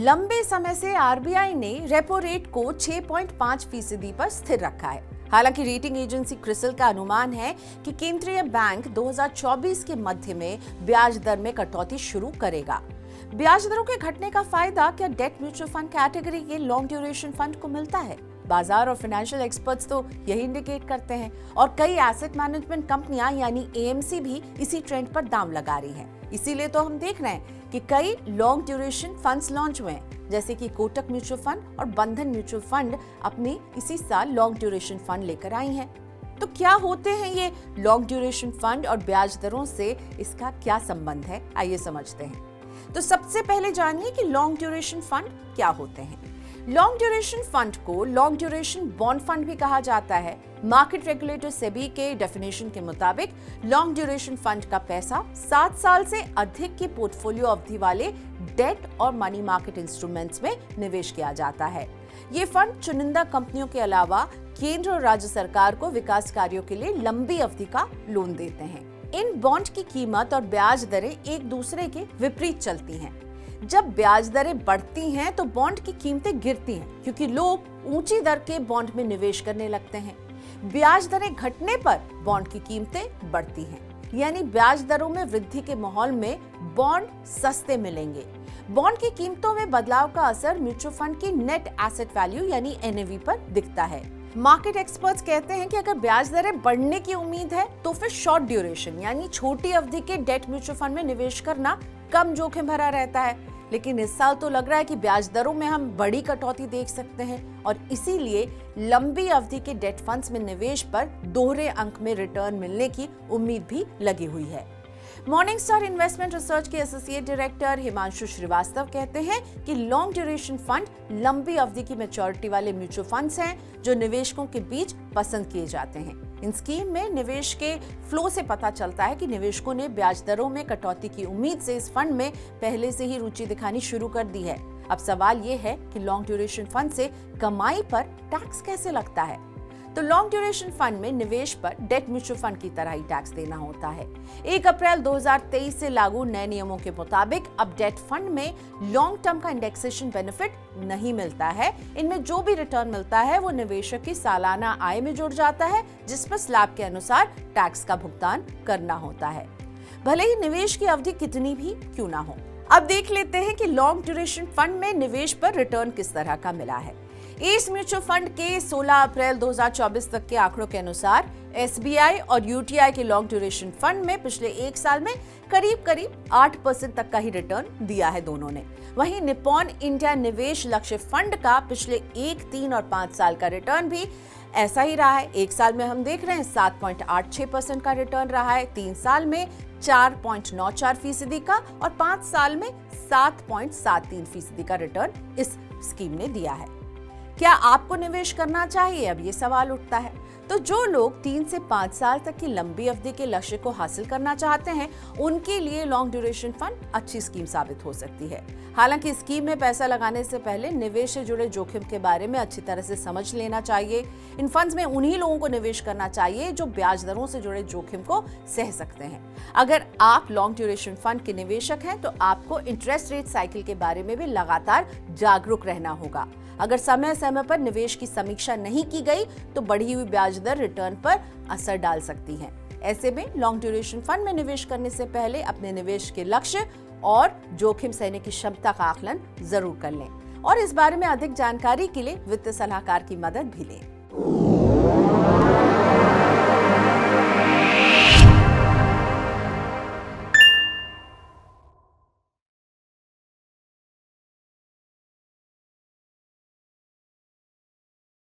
लंबे समय से आरबीआई ने रेपो रेट को 6.5% पर स्थिर रखा है। हालांकि रेटिंग एजेंसी क्रिसिल का अनुमान है कि केंद्रीय बैंक 2024 के मध्य में ब्याज दर में कटौती शुरू करेगा। ब्याज दरों के घटने का फायदा क्या डेट म्यूचुअल फंड कैटेगरी के लॉन्ग ड्यूरेशन फंड को मिलता है? बाजार और फाइनेंशियल एक्सपर्ट्स तो यही इंडिकेट करते हैं और कई एसेट मैनेजमेंट कंपनियां यानी एएमसी भी इसी ट्रेंड पर दांव लगा रही हैं। इसीलिए तो हम देख रहे हैं कि कई लॉन्ग ड्यूरेशन फंड्स लॉन्च हुए हैं, जैसे कि कोटक म्यूचुअल फंड और बंधन म्यूचुअल फंड अपनी इसी साल लॉन्ग ड्यूरेशन फंड लेकर आई हैं। तो क्या होते हैं ये लॉन्ग ड्यूरेशन फंड और ब्याज दरों से इसका क्या संबंध है, आइए समझते हैं। तो सबसे पहले जानिए कि लॉन्ग ड्यूरेशन फंड क्या होते हैं। लॉन्ग ड्यूरेशन फंड को लॉन्ग ड्यूरेशन बॉन्ड फंड भी कहा जाता है। मार्केट रेगुलेटर सेबी के डेफिनेशन के मुताबिक लॉन्ग ड्यूरेशन फंड का पैसा 7 साल से अधिक की पोर्टफोलियो अवधि वाले डेट और मनी मार्केट इंस्ट्रूमेंट्स में निवेश किया जाता है। ये फंड चुनिंदा कंपनियों के अलावा केंद्र और राज्य सरकार को विकास कार्यों के लिए लंबी अवधि का लोन देते हैं। इन बॉन्ड की कीमत और ब्याज दरें एक दूसरे के विपरीत चलती हैं। जब ब्याज दरें बढ़ती हैं तो बॉन्ड की कीमतें गिरती हैं, क्योंकि लोग ऊंची दर के बॉन्ड में निवेश करने लगते हैं। ब्याज दरें घटने पर बॉन्ड की कीमतें बढ़ती हैं, यानी ब्याज दरों में वृद्धि के माहौल में बॉन्ड सस्ते मिलेंगे। बॉन्ड की कीमतों में बदलाव का असर म्यूचुअल फंड की नेट एसेट वैल्यू यानी एनएवी पर दिखता है। मार्केट एक्सपर्ट्स कहते हैं कि अगर ब्याज दरें बढ़ने की उम्मीद है तो फिर शॉर्ट ड्यूरेशन यानी छोटी अवधि के डेट म्यूचुअल फंड में निवेश करना कम जोखिम भरा रहता है। लेकिन इस साल तो लग रहा है कि ब्याज दरों में हम बड़ी कटौती देख सकते हैं और इसीलिए लंबी अवधि के डेट फंड्स में निवेश पर दोहरे अंक में रिटर्न मिलने की उम्मीद भी लगी हुई है। मॉर्निंगस्टार इन्वेस्टमेंट रिसर्च के एसोसिएट डायरेक्टर हिमांशु श्रीवास्तव कहते हैं कि लॉन्ग ड्यूरेशन फंड लंबी अवधि की मैच्योरिटी वाले म्यूचुअल फंड्स हैं जो निवेशकों के बीच पसंद किए जाते हैं। इन स्कीम में निवेश के फ्लो से पता चलता है कि निवेशकों ने ब्याज दरों में कटौती की उम्मीद से इस फंड में पहले से ही रुचि दिखानी शुरू कर दी है। अब सवाल ये है कि लॉन्ग ड्यूरेशन फंड से कमाई पर टैक्स कैसे लगता है? तो लॉन्ग ड्यूरेशन फंड में निवेश पर डेट म्यूचुअल फंड की तरह ही टैक्स देना होता है। 1 अप्रैल 2023 से लागू नए नियमों के मुताबिक अब डेट फंड में लॉन्ग टर्म का इंडेक्सेशन बेनिफिट नहीं मिलता है। इनमें जो भी रिटर्न मिलता है वो निवेशक की सालाना आय में जुड़ जाता है, जिस पर स्लैब के अनुसार टैक्स का भुगतान करना होता है, भले ही निवेश की अवधि कितनी भी क्यों ना हो। अब देख लेते हैं कि लॉन्ग ड्यूरेशन फंड में निवेश पर रिटर्न किस तरह का मिला है। एस म्यूचुअल फंड के 16 अप्रैल 2024 तक के आंकड़ों के अनुसार एसबीआई और यूटीआई के लॉन्ग ड्यूरेशन फंड में पिछले 1 साल में करीब 8% तक का ही रिटर्न दिया है दोनों ने। वहीं निप्पॉन इंडिया निवेश लक्ष्य फंड का पिछले 1, 3 और 5 साल का रिटर्न भी ऐसा ही रहा है। 1 साल में हम देख रहे हैं 7.86% का रिटर्न रहा है, 3 साल में 4.94% का और 5 साल में 7.73% का रिटर्न इस स्कीम ने दिया है। क्या आपको निवेश करना चाहिए? अब ये सवाल उठता है। तो जो लोग 3 से 5 साल तक की लंबी अवधि के लक्ष्य को हासिल करना चाहते हैं, उनके लिए लॉन्ग ड्यूरेशन फंड अच्छी स्कीम साबित हो सकती है। हालांकि स्कीम में पैसा लगाने से पहले निवेश से जुड़े जोखिम के बारे में अच्छी तरह से समझ लेना चाहिए। इन फंड्स में उन्हीं लोगों को निवेश करना चाहिए जो ब्याज दरों से जुड़े जोखिम को सह सकते हैं। अगर आप लॉन्ग ड्यूरेशन फंड के निवेशक हैं तो आपको इंटरेस्ट रेट साइकिल के बारे में भी लगातार जागरूक रहना होगा। अगर समय समय पर निवेश की समीक्षा नहीं की गई तो बढ़ी हुई ब्याज दर रिटर्न पर असर डाल सकती है। ऐसे में लॉन्ग ड्यूरेशन फंड में निवेश करने से पहले अपने निवेश के लक्ष्य और जोखिम सहने की क्षमता का आकलन जरूर कर लें और इस बारे में अधिक जानकारी के लिए वित्तीय सलाहकार की मदद भी लें।